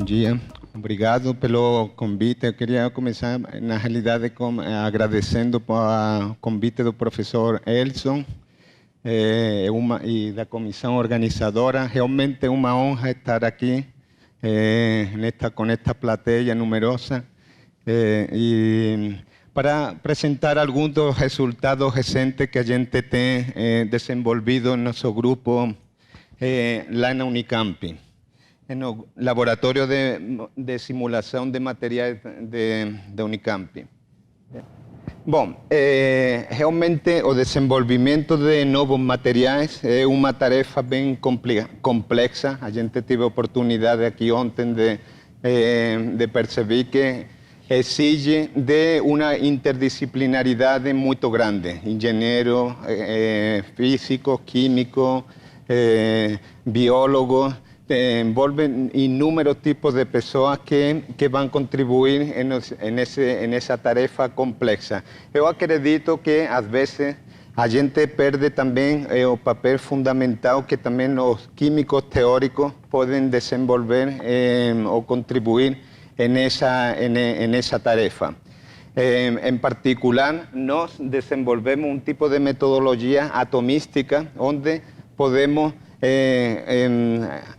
dia. Obrigado pelo convite. Eu queria começar, na realidade, agradecendo o convite do professor Elson e da comissão organizadora. Realmente é uma honra estar aqui com esta plateia numerosa e para apresentar alguns dos resultados recentes que a gente tem desenvolvido no nosso grupo lá na Unicamp, no laboratório de simulação de materiais de Unicamp. Bom, realmente o desenvolvimento de novos materiais é uma tarefa bem complexa. A gente teve a oportunidade aqui ontem de perceber que exige de uma interdisciplinaridade muito grande. Engenheiro, físico, químico, biólogo, envolven inúmeros tipos de pessoas que vão contribuir nessa tarefa complexa. Eu acredito que, às vezes, a gente perde também o papel fundamental que também os químicos teóricos podem desenvolver ou contribuir nessa tarefa. Em particular, nós desenvolvemos um tipo de metodologia atomística, onde podemos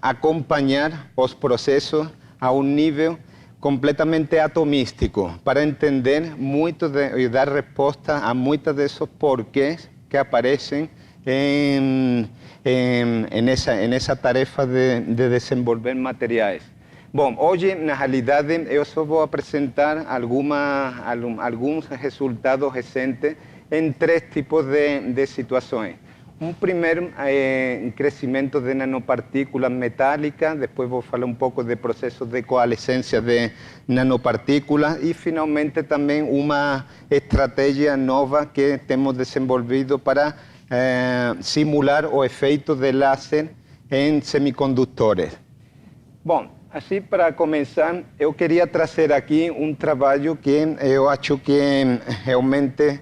acompanhar os processos a um nível completamente atomístico para entender muito e dar resposta a muitos desses porquês que aparecem nessa tarefa de desenvolver materiais. Bom, hoje, na realidade, eu só vou apresentar alguns resultados recentes em três tipos de situações. Um primeiro crescimento de nanopartículas metálicas, depois vou falar um pouco de processos de coalescência de nanopartículas e, finalmente, também uma estratégia nova que temos desenvolvido para simular o efeito de láser em semicondutores. Bom, assim, para começar, eu queria trazer aqui um trabalho que eu acho que realmente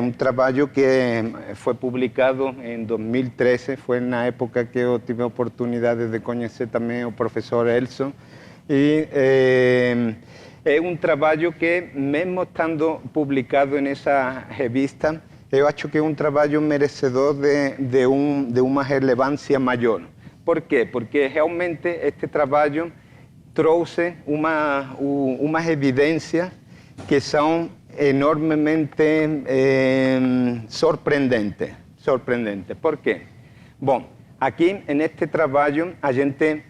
um trabalho que foi publicado em 2013, foi na época que eu tive a oportunidade de conhecer também o professor Elson. E é um trabalho que, mesmo estando publicado nessa revista, eu acho que é um trabalho merecedor de uma relevância maior. Por quê? Porque realmente este trabalho trouxe umas evidências que são enormemente sorprendente. ¿Por quê? Bom, aqui neste trabalho a gente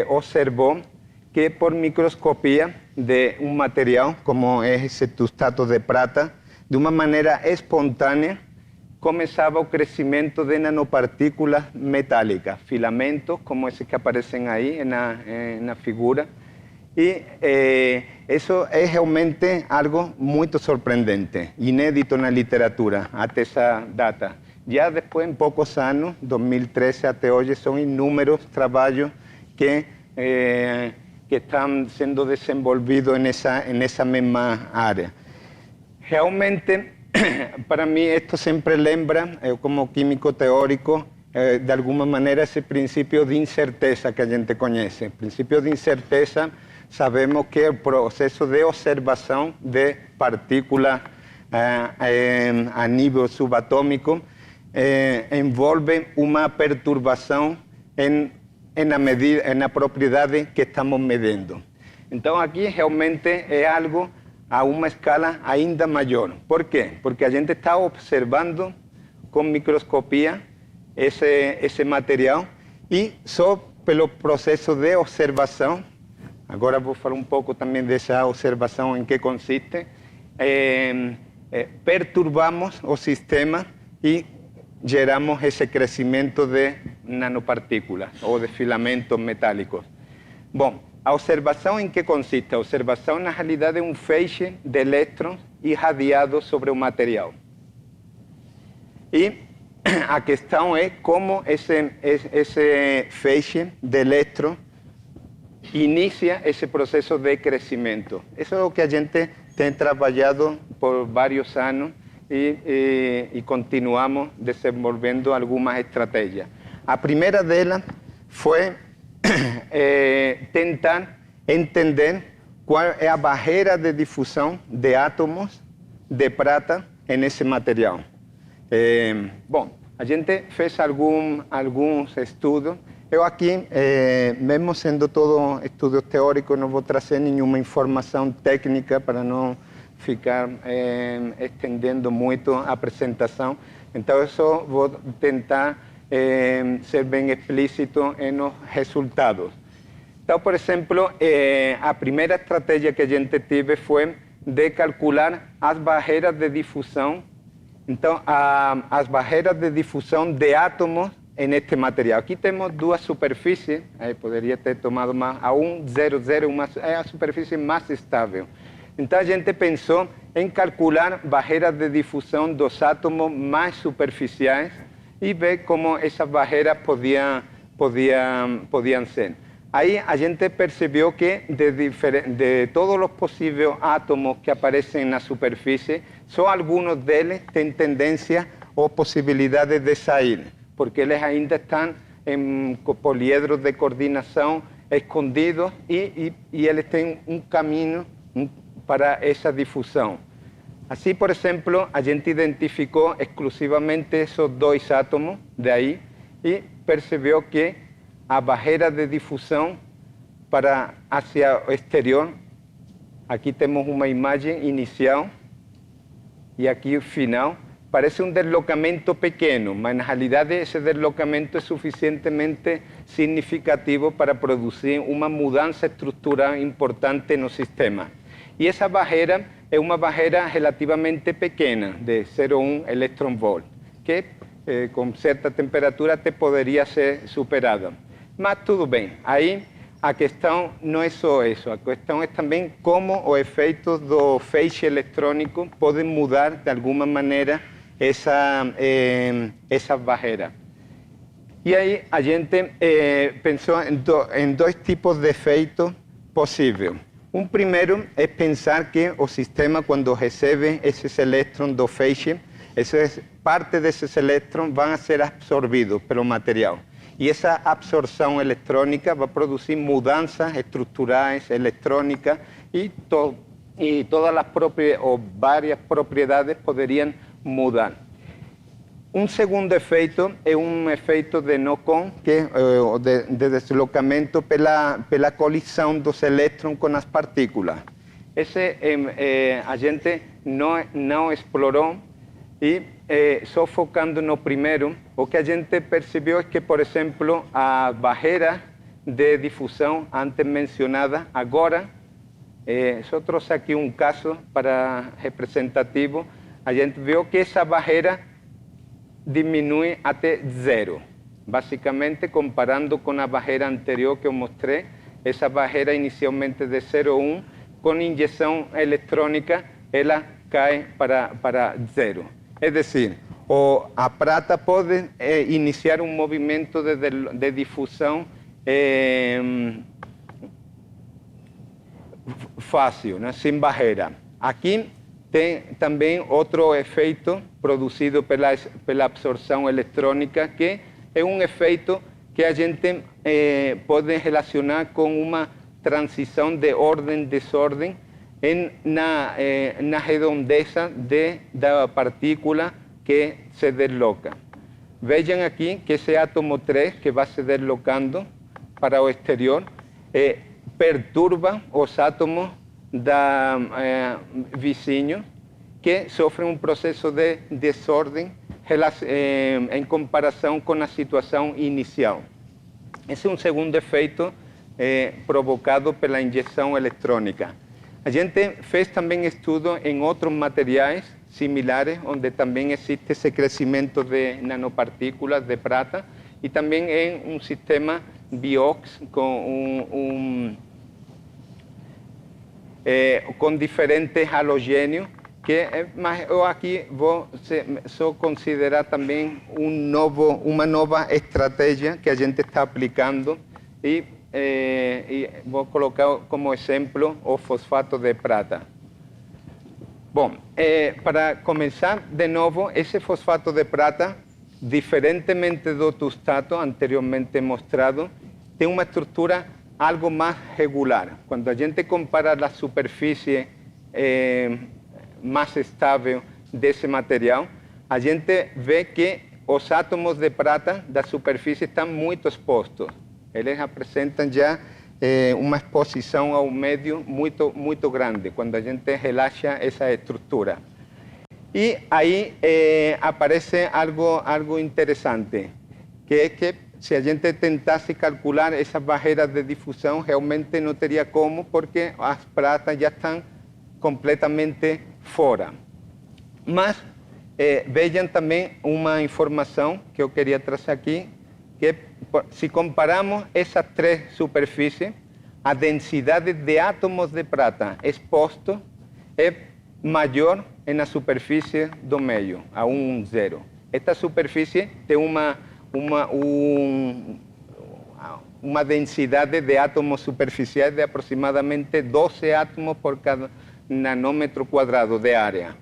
observou que por microscopia de um material como esse tustato de prata, de uma maneira espontânea, começava o crescimento de nanopartículas metálicas, filamentos como esses que aparecem aí na figura. E isso é realmente algo muito surpreendente, inédito na literatura até essa data. Já depois, em poucos anos, 2013 até hoje, são inúmeros trabalhos que estão sendo desenvolvidos nessa mesma área. Realmente, para mim, isto sempre lembra, eu como químico teórico, de alguma maneira, esse princípio de incerteza que a gente conhece. O princípio de incerteza, sabemos que é o processo de observação de partículas a nível subatômico envolve uma perturbação na propriedade que estamos medindo. Então, aqui realmente é algo a uma escala ainda maior. Por quê? Porque a gente está observando com microscopia esse material e só pelo processo de observação. Agora vou falar um pouco também dessa observação em que consiste. Perturbamos o sistema e geramos esse crescimento de nanopartículas ou de filamentos metálicos. Bom, a observação em que consiste? A observação, na realidade, é um feixe de elétrons irradiados sobre o material. E a questão é como esse feixe de elétrons inicia esse processo de crescimento. Isso é o que a gente tem trabalhado por vários anos e continuamos desenvolvendo algumas estratégias. A primeira delas foi tentar entender qual é a barreira de difusão de átomos de prata nesse material. Bom, a gente fez alguns estudos. Eu aqui, mesmo sendo todo estudo teórico, não vou trazer nenhuma informação técnica para não ficar estendendo muito a apresentação. Então, eu só vou tentar ser bem explícito nos resultados. Então, por exemplo, a primeira estratégia que a gente teve foi de calcular as barreiras de difusão. Então, as barreiras de difusão de átomos neste material. Aqui temos duas superfícies, poderia ter tomado mais, a 1,00, é a superfície mais estável. Então, a gente pensou em calcular barreiras de difusão dos átomos mais superficiais e ver como essas barreiras podiam ser. Aí a gente percebeu que de todos os possíveis átomos que aparecem na superfície, só alguns deles têm tendência ou possibilidade de sair, porque eles ainda estão em poliedros de coordenação escondidos e eles têm um caminho para essa difusão. Assim, por exemplo, a gente identificou exclusivamente esses dois átomos de aí e percebeu que a barreira de difusão para hacia o exterior, aqui temos uma imagem inicial e aqui o final, parece um deslocamento pequeno, mas na realidade esse deslocamento é suficientemente significativo para produzir uma mudança estrutural importante no sistema. E essa barreira é uma barreira relativamente pequena, de 0,1 electron-volt, que com certa temperatura até poderia ser superada. Mas tudo bem, aí a questão não é só isso, a questão é também como os efeitos do feixe eletrônico podem mudar de alguma maneira essa barreira. E aí a gente pensou em dois tipos de efeitos possíveis. Um primeiro é pensar que o sistema, quando recebe esses elétrons do feixe, parte desses elétrons vão ser absorvidos pelo material. E essa absorção eletrônica vai produzir mudanças estruturais, eletrônicas, e todas as ou várias propriedades poderiam mudar. Um segundo efeito é um efeito de knock-on, que é de deslocamento pela colisão dos elétrons com as partículas. Esse a gente não explorou e só focando no primeiro, o que a gente percebeu é que, por exemplo, a barreira de difusão antes mencionada, agora, só trouxe aqui um caso para representativo, a gente viu que essa barreira diminui até 0. Basicamente, comparando com a barreira anterior que eu mostrei, essa barreira inicialmente de 0,1, com injeção eletrônica, ela cai para 0. É decir, a prata pode iniciar um movimento de difusão fácil, né? Sem barreira. Aqui tem também outro efeito produzido pela absorção eletrônica, que é um efeito que a gente pode relacionar com uma transição de ordem-desordem na redondeza da partícula que se desloca. Vejam aqui que esse átomo 3, que vai se deslocando para o exterior, perturba os átomos vizinhos, que sofrem um processo de desordem em comparação com a situação inicial. Esse é um segundo efeito provocado pela injeção eletrônica. A gente fez também estudo em outros materiais similares, onde também existe esse crescimento de nanopartículas de prata, e também em um sistema BIOX com diferentes halogênios, mas eu aqui vou só considerar também uma nova estratégia que a gente está aplicando, e vou colocar como exemplo o fosfato de prata. Bom, para começar de novo, esse fosfato de prata, diferentemente do tungsteno anteriormente mostrado, tem uma estrutura algo más regular. Cuando a gente compara la superficie más estable de ese material, a gente vê que os átomos de prata da superfície estão muito expostos. Eles apresentam já uma exposição ao meio muito grande, quando a gente relaxa essa estrutura. E aí aparece algo interessante, que é que se a gente tentasse calcular essas barreiras de difusão, realmente não teria como, porque as pratas já estão completamente fora. Mas vejam também uma informação que eu queria trazer aqui, que se comparamos essas três superfícies, a densidade de átomos de prata expostos é maior na superfície do meio, a 1,0. Esta superfície tem uma densidade de átomos superficiais de aproximadamente 12 átomos por cada nanômetro quadrado de área,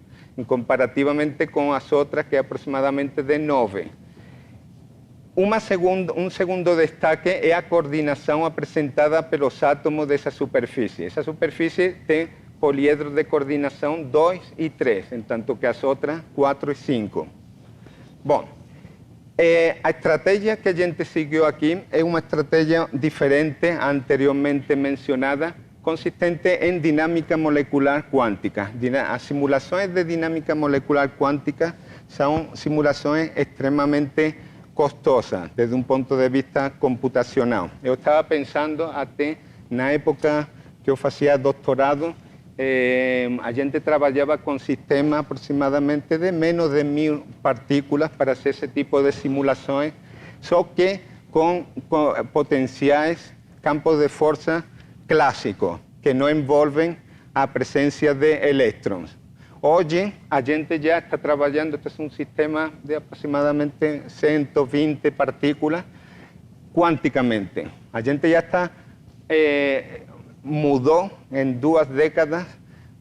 comparativamente com as outras, que é aproximadamente de 9. Um segundo destaque é a coordenação apresentada pelos átomos dessa superfície. Essa superfície tem poliedros de coordenação 2 e 3, enquanto que as outras 4 e 5. Bom, a estratégia que a gente seguiu aqui é uma estratégia diferente à anteriormente mencionada, consistente em dinâmica molecular quântica. As simulações de dinâmica molecular quântica são simulações extremamente costosas, desde um ponto de vista computacional. Eu estava pensando até na época que eu fazia doutorado, a gente trabalhava com sistemas aproximadamente de menos de 1000 partículas para fazer esse tipo de simulações, só que com potenciais campos de força clássicos, que não envolvem a presença de elétrons. Hoje, a gente já está trabalhando, este é um sistema de aproximadamente 120 partículas, quanticamente. A gente já está, mudou em 2 décadas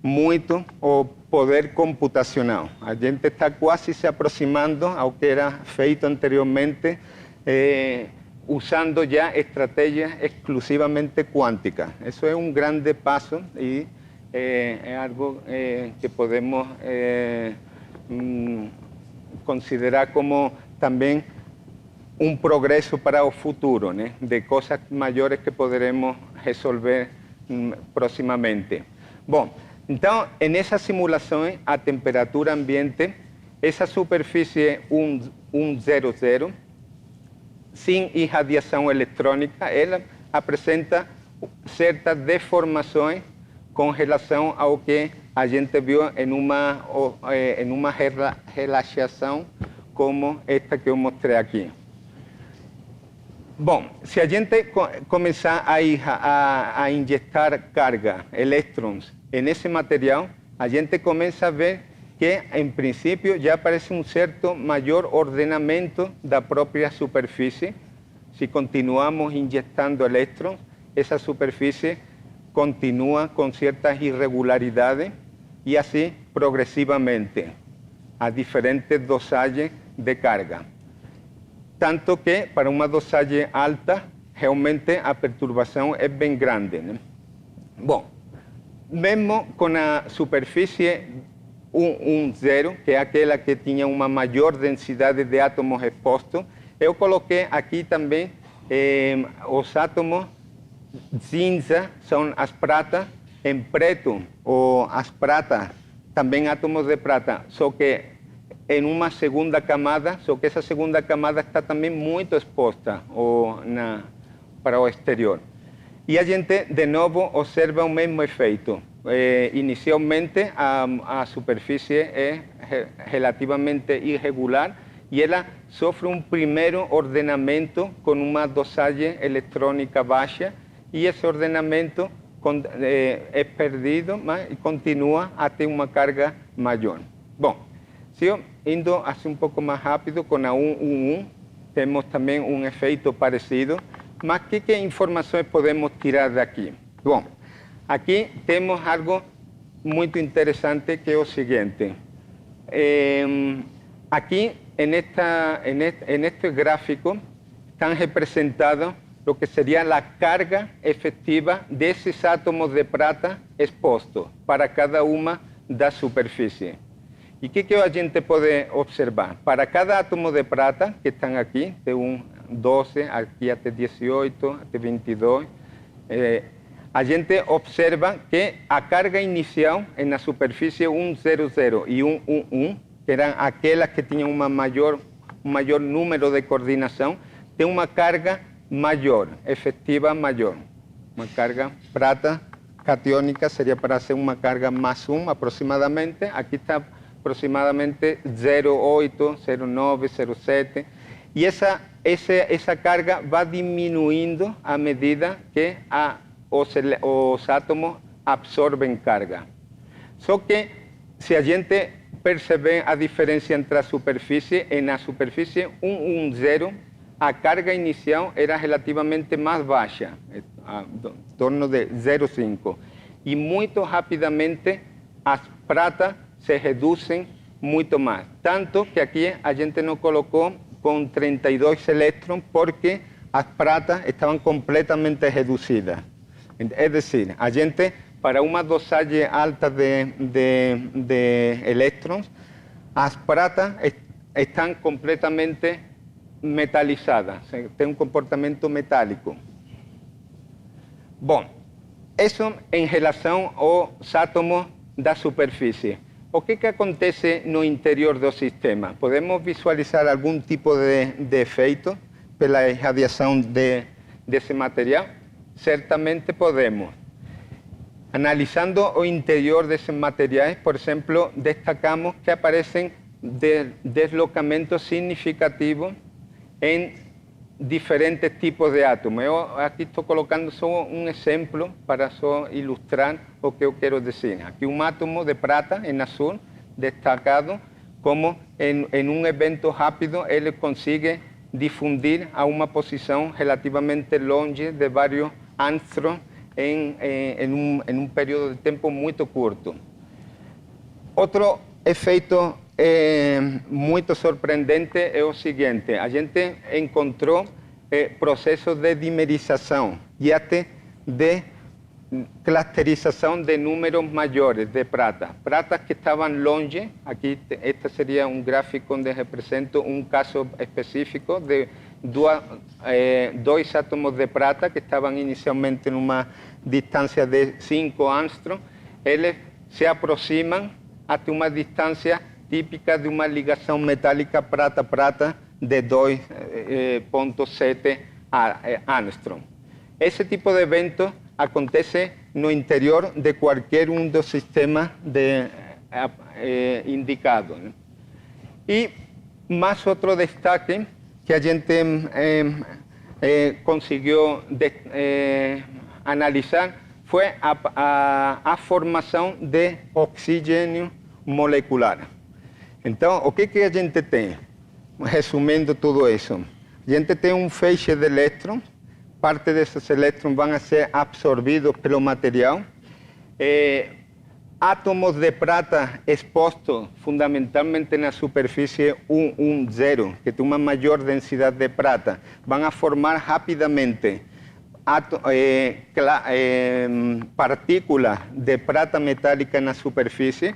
muito o poder computacional. A gente está quase se aproximando ao que era feito anteriormente, usando já estratégias exclusivamente quânticas. Isso é um grande passo e é algo que podemos considerar como também um progresso para o futuro, né? De coisas maiores que poderemos resolver próximamente. Bom, então, nessas simulações, a temperatura ambiente, essa superfície 100, sem irradiação eletrônica, ela apresenta certas deformações com relação ao que a gente viu em uma relaxação como esta que eu mostrei aqui. Bom, se a gente começar a injetar carga, elétrons, nesse material, a gente começa a ver que, em princípio, já aparece um certo maior ordenamento da própria superfície. Se continuamos injetando elétrons, essa superfície continua com certas irregularidades e assim progressivamente, a diferentes dosagens de carga. Tanto que, para uma dosagem alta, realmente a perturbação é bem grande, né? Bom, mesmo com a superfície 1,0, que é aquela que tinha uma maior densidade de átomos expostos, eu coloquei aqui também os átomos cinza, são as pratas, em preto, ou as pratas, também átomos de prata, só que em uma segunda camada, só que essa segunda camada está também muito exposta para o exterior. E a gente, de novo, observa o mesmo efeito. Inicialmente, a superfície é relativamente irregular e ela sofre um primeiro ordenamento com uma dosagem eletrônica baixa e esse ordenamento é perdido, mas continua até uma carga maior. Bom, se eu indo assim um pouco mais rápido, com a 111, temos também um efeito parecido, mas que informações podemos tirar daqui? Bom, aqui temos algo muito interessante, que é o seguinte. Aqui, en este gráfico, están representados lo que sería la carga efectiva desses átomos de prata expostos para cada uma da superfície. E o que a gente pode observar? Para cada átomo de prata que estão aqui, de 12, aqui até 18, até 22, a gente observa que a carga inicial na superfície 100 e 111, que eram aquelas que tinham um maior número de coordenação, tem uma carga maior, efectiva maior. Uma carga prata catiônica seria para ser uma carga mais 1 aproximadamente. Aqui está aproximadamente 0,8, 0,9, 0,7. E essa carga vai diminuindo à medida que os átomos absorvem carga. Só que se a gente perceber a diferença entre a superfície, na superfície 110, a carga inicial era relativamente mais baixa, em torno de 0,5. E muito rapidamente as pratas se reduzem muito mais. Tanto que aqui a gente não colocou com 32 elétrons porque as pratas estavam completamente reduzidas. É decir, a gente, para uma dosagem alta de elétrons, as pratas estão completamente metalizadas, tem um comportamento metálico. Bom, isso em relação aos átomos da superfície. O que acontece no interior do sistema? Podemos visualizar algum tipo de efeito pela irradiação desse material? Certamente podemos. Analisando o interior desses materiais, por exemplo, destacamos que aparecem deslocamentos significativos em diferentes tipos de átomos. Eu aqui estou colocando só um exemplo para só ilustrar o que eu quero dizer. Aqui um átomo de prata em azul, destacado, como em um evento rápido ele consegue difundir a uma posição relativamente longe de vários angstroms em um período de tempo muito curto. Outro efeito muito surpreendente é o seguinte: a gente encontrou processos de dimerização e até de clusterização de números maiores de prata. Pratas que estavam longe, aqui este seria um gráfico onde represento um caso específico de dois átomos de prata que estavam inicialmente numa distância de 5 angstroms, eles se aproximam até uma distância típica de uma ligação metálica prata-prata de 2,7 angstroms. Esse tipo de evento acontece no interior de qualquer um dos sistemas indicados. E mais outro destaque que a gente conseguiu analisar foi a formação de oxigênio molecular. Então, o que a gente tem? Resumindo tudo isso, a gente tem um feixe de elétrons, parte desses elétrons vão ser absorvidos pelo material, átomos de prata expostos fundamentalmente na superfície 110, que tem uma maior densidade de prata, vão formar rapidamente partículas de prata metálica na superfície,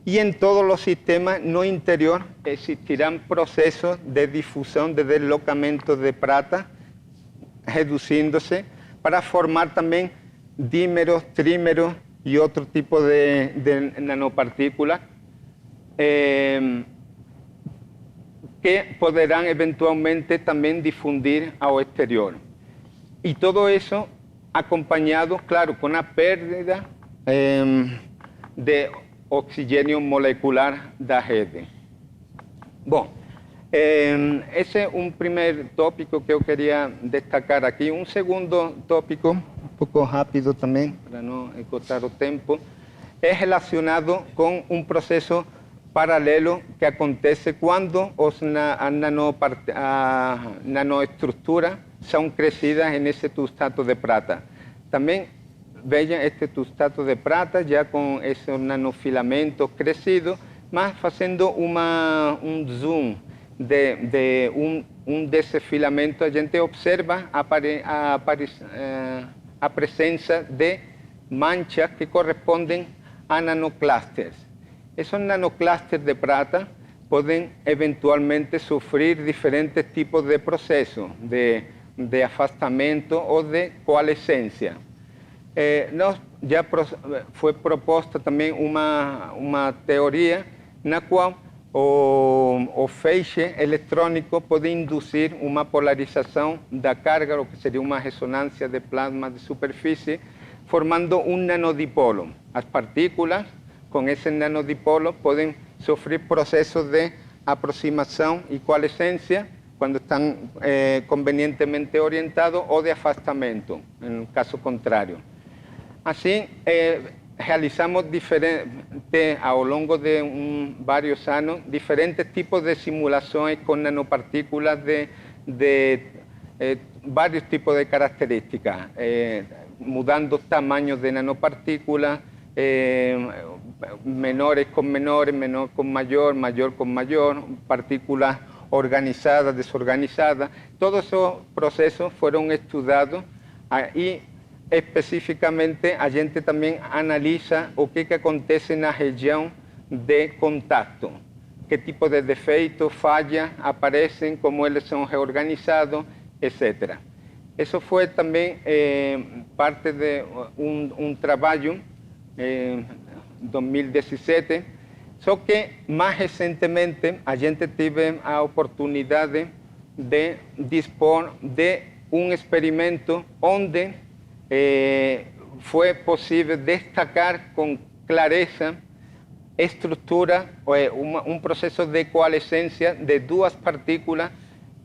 e em todos os sistemas no interior existirão processos de difusão, de deslocamento de prata, reduzindo-se para formar também dímeros, trímeros e outro tipo de nanopartículas que poderão eventualmente também difundir ao exterior. E todo isso acompanhado, claro, com a perda de oxigênio molecular da rede. Bom, esse é um primeiro tópico que eu queria destacar aqui. Um segundo tópico, um pouco rápido também, para não esgotar o tempo, é relacionado com um processo paralelo que acontece quando a nanoestruturas são crescidas nesse substrato de prata. Também vejam este substrato de prata já com esses nanofilamentos crescidos, mas fazendo um zoom de um desfilamento, a gente observa a presença de manchas que correspondem a nanoclústeres. Esses nanoclústeres de prata podem eventualmente sofrer diferentes tipos de processos de afastamento ou de coalescência. Já foi proposta também uma teoria na qual o feixe eletrônico pode induzir uma polarização da carga, o que seria uma ressonância de plasma de superfície, formando um nanodipolo. As partículas, com esse nanodipolo, podem sofrer processos de aproximação e coalescência quando estão convenientemente orientados, ou de afastamento, no caso contrário. Assim, realizamos ao longo de vários anos diferentes tipos de simulações com nanopartículas de vários tipos de características, mudando tamanhos de nanopartículas, menores con menores, menor con mayor, mayor con mayor, partículas organizadas, desorganizadas. Todos esos procesos fueron estudiados y especificamente a gente também analisa o que acontece na região de contato, que tipo de defeitos, falhas aparecem, como eles são reorganizados, etc. Isso foi também parte de trabalho em 2017, só que mais recentemente a gente teve a oportunidade de dispor de experimento onde foi possível destacar com clareza estrutura, processo de coalescência de duas partículas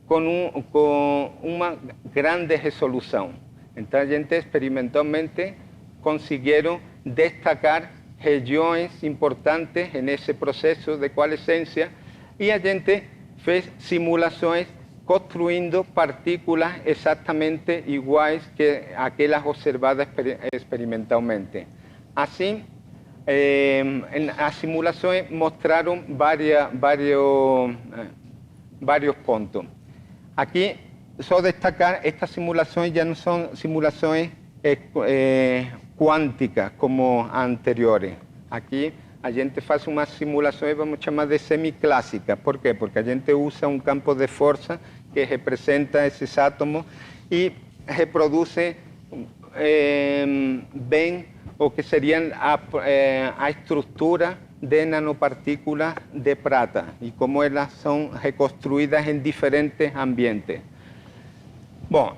com uma grande resolução. Então a gente experimentalmente conseguiram destacar regiões importantes nesse processo de coalescência e a gente fez simulações construindo partículas exatamente iguais que aquelas observadas experimentalmente. Assim, as simulações mostraram vários pontos. Aqui, só destacar, estas simulações já não são simulações quânticas como as anteriores. Aqui a gente faz umas simulações, vamos chamar de semiclássicas. Por quê? Porque a gente usa um campo de força que representa esses átomos e reproduz bem o que seria a estrutura de nanopartículas de prata e como elas são reconstruídas em diferentes ambientes. Bom,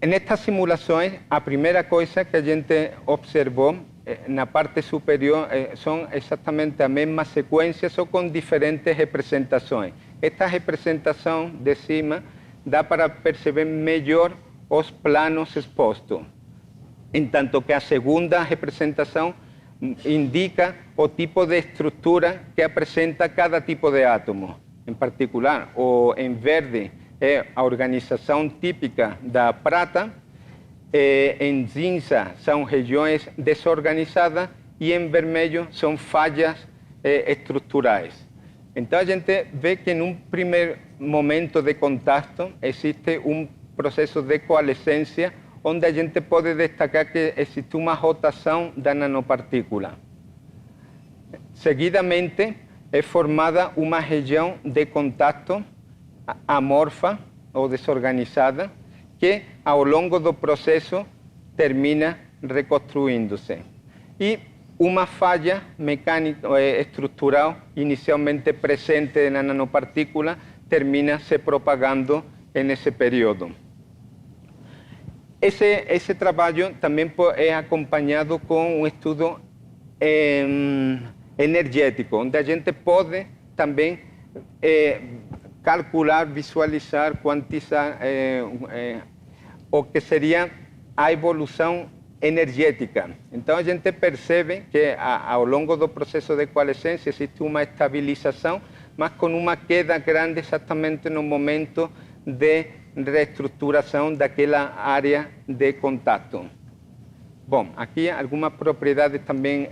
nestas simulações, a primeira coisa que a gente observou na parte superior são exatamente a mesma sequência, só com diferentes representações. Esta representação de cima dá para perceber melhor os planos expostos, enquanto que a segunda representação indica o tipo de estrutura que apresenta cada tipo de átomo. Em particular, em verde é a organização típica da prata, em cinza são regiões desorganizadas e em vermelho são falhas estruturais. Então a gente vê que em primeiro momento de contato existe processo de coalescência onde a gente pode destacar que existe uma rotação da nanopartícula. Seguidamente é formada uma região de contato amorfa ou desorganizada que ao longo do processo termina reconstruindo-se. E uma falha mecânica estrutural inicialmente presente na nanopartícula termina se propagando nesse período. Esse trabalho também é acompanhado com estudo energético, onde a gente pode também calcular, visualizar, quantizar o que seria a evolução energética. Então a gente percebe que ao longo do processo de coalescência existe uma estabilização, mas com uma queda grande exatamente no momento de reestruturação daquela área de contato. Bom, aqui algumas propriedades também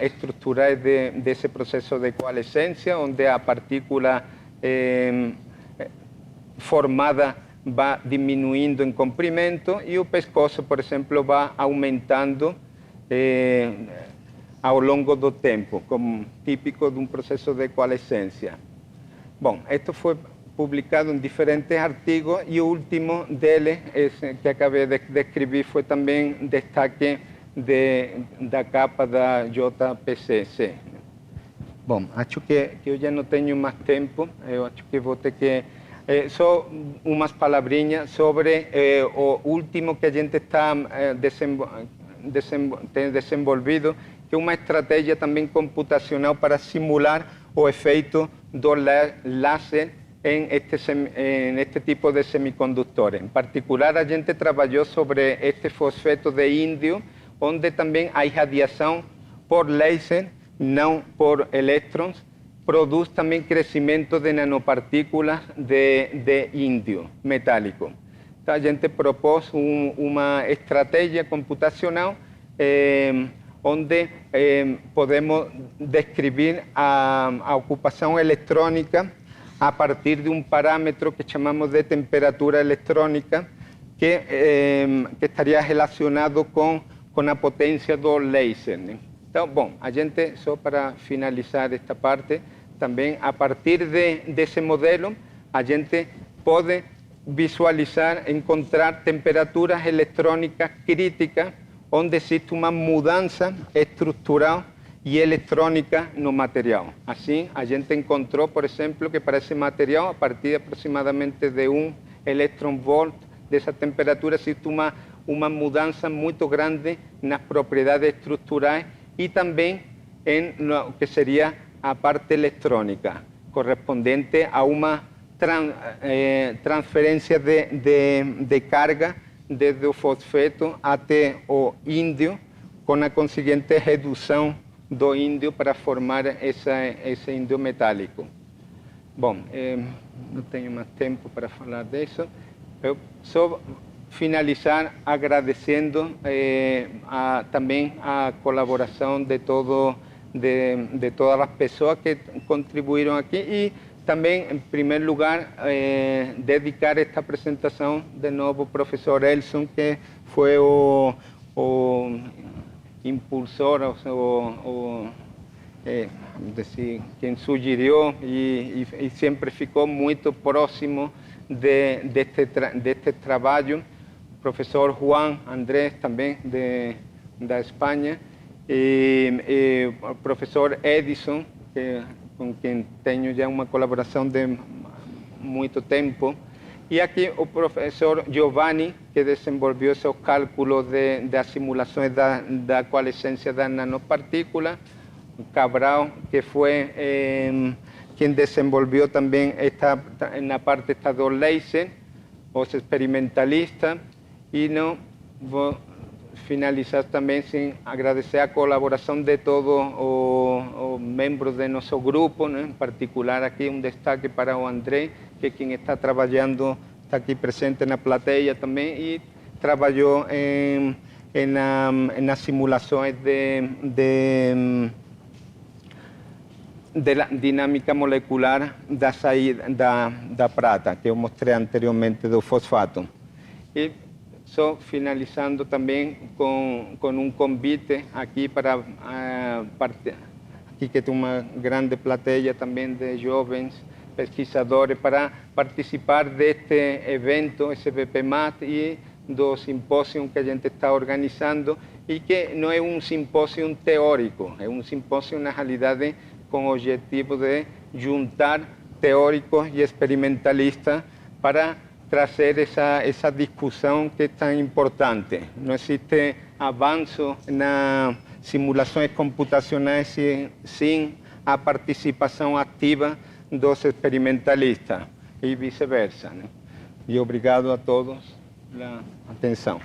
estruturais desse processo de coalescência, onde a partícula formada va diminuindo em comprimento e o pescoço, por exemplo, vai aumentando ao longo do tempo, como típico de um processo de coalescência. Bom, isto foi publicado em diferentes artigos e o último deles, esse que acabei de descrever, foi também destaque da capa da JPCC. Bom, acho que eu já não tenho mais tempo, eu acho que vou ter que... só umas palavrinhas sobre o último que a gente está desenvolvido, que é uma estratégia também computacional para simular o efeito do láser em este tipo de semicondutores. Em particular, a gente trabalhou sobre este fosfeto de índio, onde também a irradiação por laser, não por elétrons, produz também crescimento de nanopartículas de índio metálico. Então, a gente propôs uma estratégia computacional onde podemos descrever a ocupação eletrônica a partir de um parâmetro que chamamos de temperatura eletrônica, que estaria relacionado com a potência do laser, né? Então, bom, a gente, só para finalizar esta parte, também a partir desse modelo, a gente pode visualizar, encontrar temperaturas eletrônicas críticas, onde existe uma mudança estrutural e eletrônica no material. Assim, a gente encontrou, por exemplo, que para esse material, a partir aproximadamente de 1 electron-volt dessa temperatura, existe uma mudança muito grande nas propriedades estruturais e também em lo que seria a parte eletrônica, correspondente a uma transferência de carga desde o fosfeto até o índio, com a conseguinte redução do índio para formar esse índio metálico. Bom, não tenho mais tempo para falar disso. Eu só finalizar agradecendo também a colaboração de todas as pessoas que contribuíram aqui e também, em primeiro lugar, dedicar esta apresentação de novo ao professor Elson, que foi o impulsor, quem sugeriu e sempre ficou muito próximo deste trabalho. O professor Juan Andrés, também da Espanha, e o professor Edison, com quem tenho já uma colaboração de muito tempo, e aqui o professor Giovanni, que desenvolveu esses cálculos das simulações da coalescência das nanopartículas, Cabral, que foi quem desenvolveu também na parte do laser, os experimentalistas, e não vou finalizar também sem agradecer a colaboração de todos os membros de nosso grupo, né? Em particular aqui um destaque para o André, que é quem está trabalhando, está aqui presente na plateia também, e trabalhou nas simulações da dinâmica molecular da saída da prata, que eu mostrei anteriormente do fosfato. E só finalizando também com um convite aqui para aqui que tem uma grande plateia também de jovens pesquisadores para participar deste evento, SBPMAT, e do simpósio que a gente está organizando, e que não é um simpósio teórico, é um simpósio, na realidade, com o objetivo de juntar teóricos e experimentalistas para trazer essa discussão que é tão importante. Não existe avanço nas simulações computacionais sem a participação ativa dos experimentalistas e vice-versa, né? E obrigado a todos pela atenção.